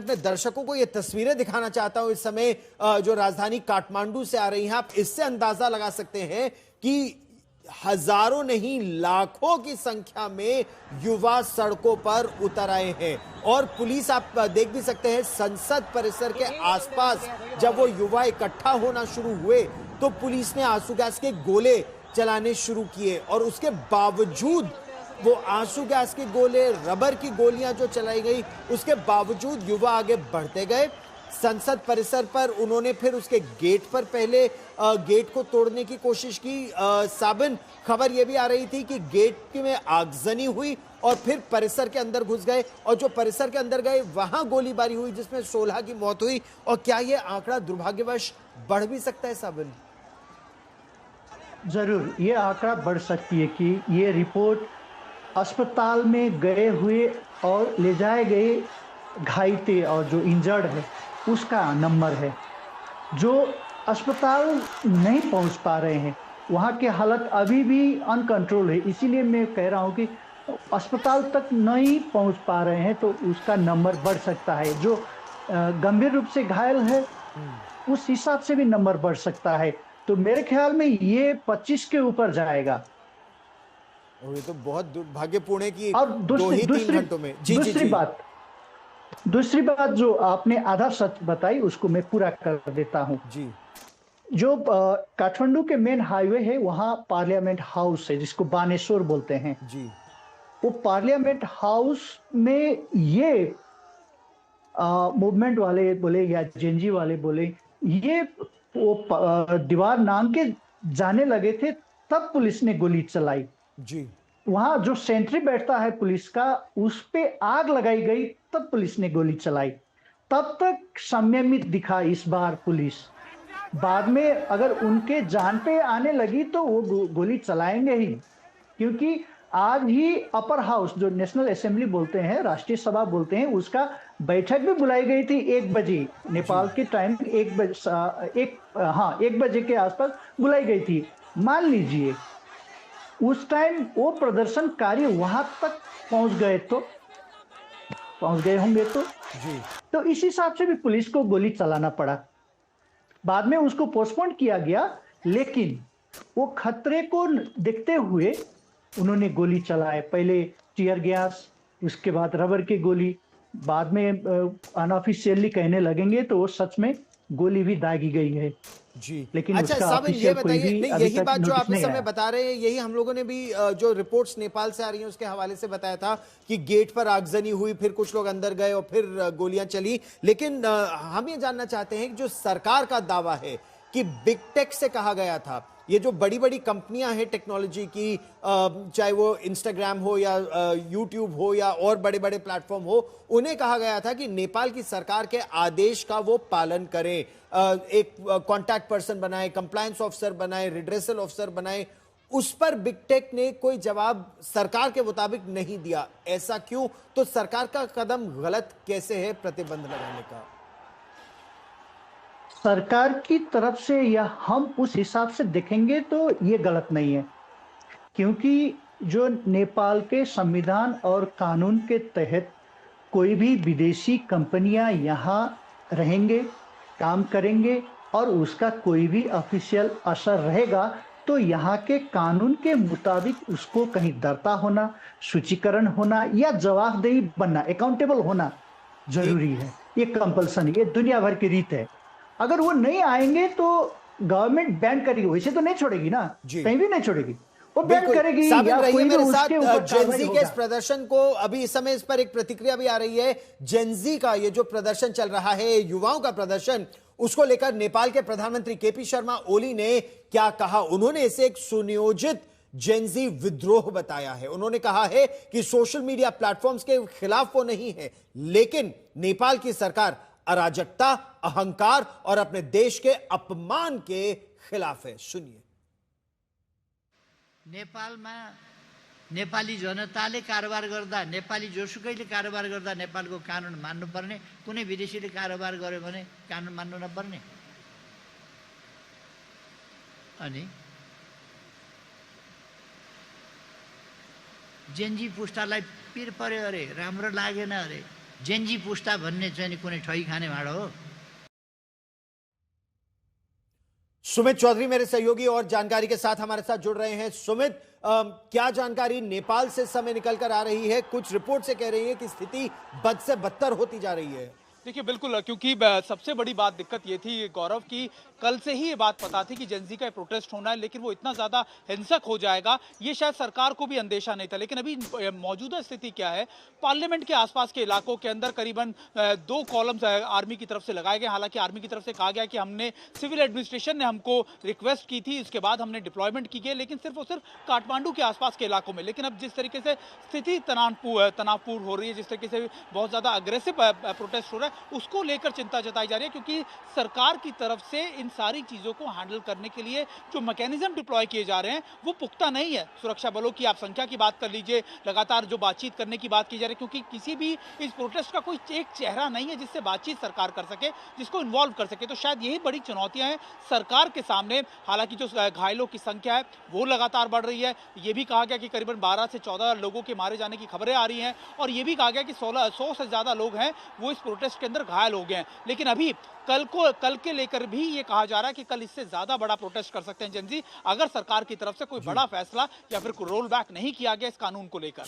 अपने दर्शकों को ये तस्वीरें दिखाना चाहता हूं इस समय जो राजधानी काठमांडू से आ रही हैं। आप इससे अंदाजा लगा सकते हैं कि हजारों नहीं लाखों की संख्या में युवा सड़कों पर उतर आए हैं और पुलिस, आप देख भी सकते हैं, संसद परिसर के आसपास जब वो युवा इकट्ठा होना शुरू हुए तो पुलिस ने आंसू गैस के गोले चलाने शुरू किए और उसके बावजूद वो आंसू गैस के गोले, रबर की गोलियां जो चलाई गई, उसके बावजूद युवा आगे बढ़ते गए। संसद परिसर पर उन्होंने फिर उसके गेट पर पहले गेट को तोड़ने की कोशिश की। साबिन, खबर यह भी आ रही थी कि गेट में आगजनी हुई और फिर परिसर के अंदर घुस गए और जो परिसर के अंदर गए वहां गोलीबारी हुई जिसमें 16 की मौत हुई। और क्या यह आंकड़ा दुर्भाग्यवश बढ़ भी सकता है साबिन? जरूर ये आंकड़ा बढ़ सकती है कि ये रिपोर्ट अस्पताल में गए हुए और ले जाए गए घायते और जो इंजर्ड है उसका नंबर है। जो अस्पताल नहीं पहुंच पा रहे हैं वहां की हालत अभी भी अनकंट्रोल है, इसीलिए मैं कह रहा हूं कि अस्पताल तक नहीं पहुंच पा रहे हैं तो उसका नंबर बढ़ सकता है। जो गंभीर रूप से घायल है उस हिसाब से भी नंबर बढ़ सकता है। तो मेरे ख्याल में ये 25 के ऊपर जाएगा। ये तो बहुत दुर्भाग्यपूर्ण है कि और 2 ही 3 घंटों में। जी जी जी। दूसरी बात जो आपने आधा सच बताई उसको मैं पूरा कर देता हूं जी। जो काठमांडू के मेन हाईवे है वहां पार्लियामेंट हाउस है जिसको बानेश्वर बोलते हैं जी। वो पार्लियामेंट हाउस में ये मूवमेंट वाले बोले या जेनजी वाले बोले ये वो दीवार नांग के जाने लगे थे तब पुलिस ने गोली चलाई। जी। वहां जो सेंट्री बैठता है पुलिस का उस पे आग लगाई गई तब पुलिस ने गोली चलाई। तब तक संयमित दिखा इस बार पुलिस। बाद में अगर उनके जान पे आने लगी तो वो गोली चलाएंगे ही, क्योंकि आज ही अपर हाउस जो नेशनल असेंबली बोलते हैं, राष्ट्रीय सभा बोलते हैं, उसका बैठक भी बुलाई गई थी 1 बजे नेपाल के टाइम 1 बजे के आसपास बुलाई गई थी। मान लीजिए उस टाइम वो प्रदर्शनकारी वहां तक पहुंच गए होंगे तो इस हिसाब से भी पुलिस को गोली चलाना पड़ा। बाद में उसको पोस्टपोन किया गया लेकिन वो खतरे को देखते हुए उन्होंने गोली चलाए। पहले टीयर गैस, उसके बाद रबर की गोली, बाद में अनऑफिशियली कहने लगेंगे तो वो सच में गोली भी दागी गई है। जी। लेकिन अच्छा साबिन, ये बताइए, यही बात जो आप इस समय बता रहे हैं यही हम लोगों ने भी जो रिपोर्ट्स नेपाल से आ रही हैं उसके हवाले से बताया था कि गेट पर आगजनी हुई, फिर कुछ लोग अंदर गए और फिर गोलियां चली। लेकिन हम ये जानना चाहते हैं कि जो सरकार का दावा है कि बिग टेक से कहा गया था, ये जो बड़ी बड़ी कंपनियां हैं टेक्नोलॉजी की, चाहे वो इंस्टाग्राम हो या यूट्यूब हो या और बड़े बड़े प्लेटफॉर्म हो, उन्हें कहा गया था कि नेपाल की सरकार के आदेश का वो पालन करें, एक कॉन्टैक्ट पर्सन बनाए, कंप्लायंस ऑफिसर बनाए, रिड्रेसल ऑफिसर बनाए। उस पर बिग टेक ने कोई जवाब सरकार के मुताबिक नहीं दिया। ऐसा क्यों? तो सरकार का कदम गलत कैसे है प्रतिबंध लगाने का? सरकार की तरफ से या हम उस हिसाब से देखेंगे तो ये गलत नहीं है, क्योंकि जो नेपाल के संविधान और कानून के तहत कोई भी विदेशी कंपनियां यहाँ रहेंगे, काम करेंगे और उसका कोई भी ऑफिशियल असर रहेगा तो यहाँ के कानून के मुताबिक उसको कहीं दर्ता होना, सूचीकरण होना या जवाबदेही बनना, अकाउंटेबल होना जरूरी है। ये कंपल्सन, ये दुनिया भर की रीत है। अगर वो नहीं आएंगे तो गवर्नमेंट बैन करेगी, वैसे तो नहीं छोड़ेगी ना, कहीं भी नहीं छोड़ेगी, वो बैन करेगी या कोई मेरे तो साथ उसके ऊपर जेनजी के इस प्रदर्शन को, अभी इस समय इस पर एक प्रतिक्रिया भी आ रही है। जेनजी का ये जो प्रदर्शन चल रहा है, युवाओं का प्रदर्शन, उसको लेकर नेपाल के प्रधानमंत्री केपी शर्मा ओली ने क्या कहा? उन्होंने इसे एक सुनियोजित जेनजी विद्रोह बताया है। उन्होंने कहा है कि सोशल मीडिया प्लेटफॉर्म्स के खिलाफ वो नहीं है, लेकिन नेपाल की सरकार अराजकता, अहंकार और अपने देश के अपमान के खिलाफ है। सुनिए। नेपालमा नेपाली जनताले कारोबार गर्दा, नेपाली जोसुकैले कारोबार गर्दा नेपालको कानुन मान्नुपर्ने, कुनै विदेशीले कारोबार गर्यो भने कानुन मान्नु नपर्ने। अनि जेनजी पुस्तालाई पिर पर्यो अरे, राम्रो लागेन अरे, जेनजी पुस्ता भन्ने चाहिँ नि कुनै ठगी खाने भाँडो हो। सुमित चौधरी मेरे सहयोगी और जानकारी के साथ हमारे साथ जुड़ रहे हैं। सुमित, क्या जानकारी नेपाल से समय निकल कर आ रही है? कुछ रिपोर्ट से कह रही है कि स्थिति बद से बदतर होती जा रही है। देखिए बिल्कुल, क्योंकि सबसे बड़ी बात दिक्कत ये थी गौरव की कल से ही ये बात पता थी कि जेनजी का प्रोटेस्ट होना है, लेकिन वो इतना ज्यादा हिंसक हो जाएगा ये शायद सरकार को भी अंदेशा नहीं था। लेकिन अभी मौजूदा स्थिति क्या है, पार्लियामेंट के आसपास के इलाकों के अंदर करीबन 2 कॉलम्स आर्मी की तरफ से लगाए गए। हालांकि आर्मी की तरफ से कहा गया कि हमने सिविल एडमिनिस्ट्रेशन ने हमको रिक्वेस्ट की थी, इसके बाद हमने डिप्लॉयमेंट की गई, लेकिन सिर्फ और सिर्फ काठमांडू के आसपास के इलाकों में। लेकिन अब जिस तरीके से स्थिति तनावपूर्ण हो रही है, जिस तरीके से बहुत ज्यादा अग्रेसिव प्रोटेस्ट हो रहा है, उसको लेकर चिंता जताई जा रही है। क्योंकि सरकार की तरफ से इन सारी चीजों को हैंडल करने के लिए जो मैकेनिज्म डिप्लॉय किए जा रहे हैं वो पुख्ता नहीं है। सुरक्षा बलों की आप संख्या की बात कर लीजिए, लगातार जो बातचीत करने की बात की जा रही है, क्योंकि किसी भी इस प्रोटेस्ट का कोई एक चेहरा नहीं है जिससे बातचीत सरकार कर सके, जिसको इन्वॉल्व कर सके। तो शायद यही बड़ी चुनौतियां हैं सरकार के सामने। हालांकि जो घायलों की संख्या है वो लगातार बढ़ रही है। ये भी कहा गया कि करीबन 12 से 14 लोगों के मारे जाने की खबरें आ रही हैं, और ये भी कहा गया कि 100 से ज्यादा लोग हैं वो इस प्रोटेस्ट के अंदर घायल हो गए हैं। लेकिन अभी कल के लेकर भी ये कहा जा रहा है कि कल इससे ज्यादा बड़ा प्रोटेस्ट कर सकते हैं जेनजी, अगर सरकार की तरफ से कोई बड़ा फैसला या फिर रोल बैक नहीं किया गया इस कानून को लेकर।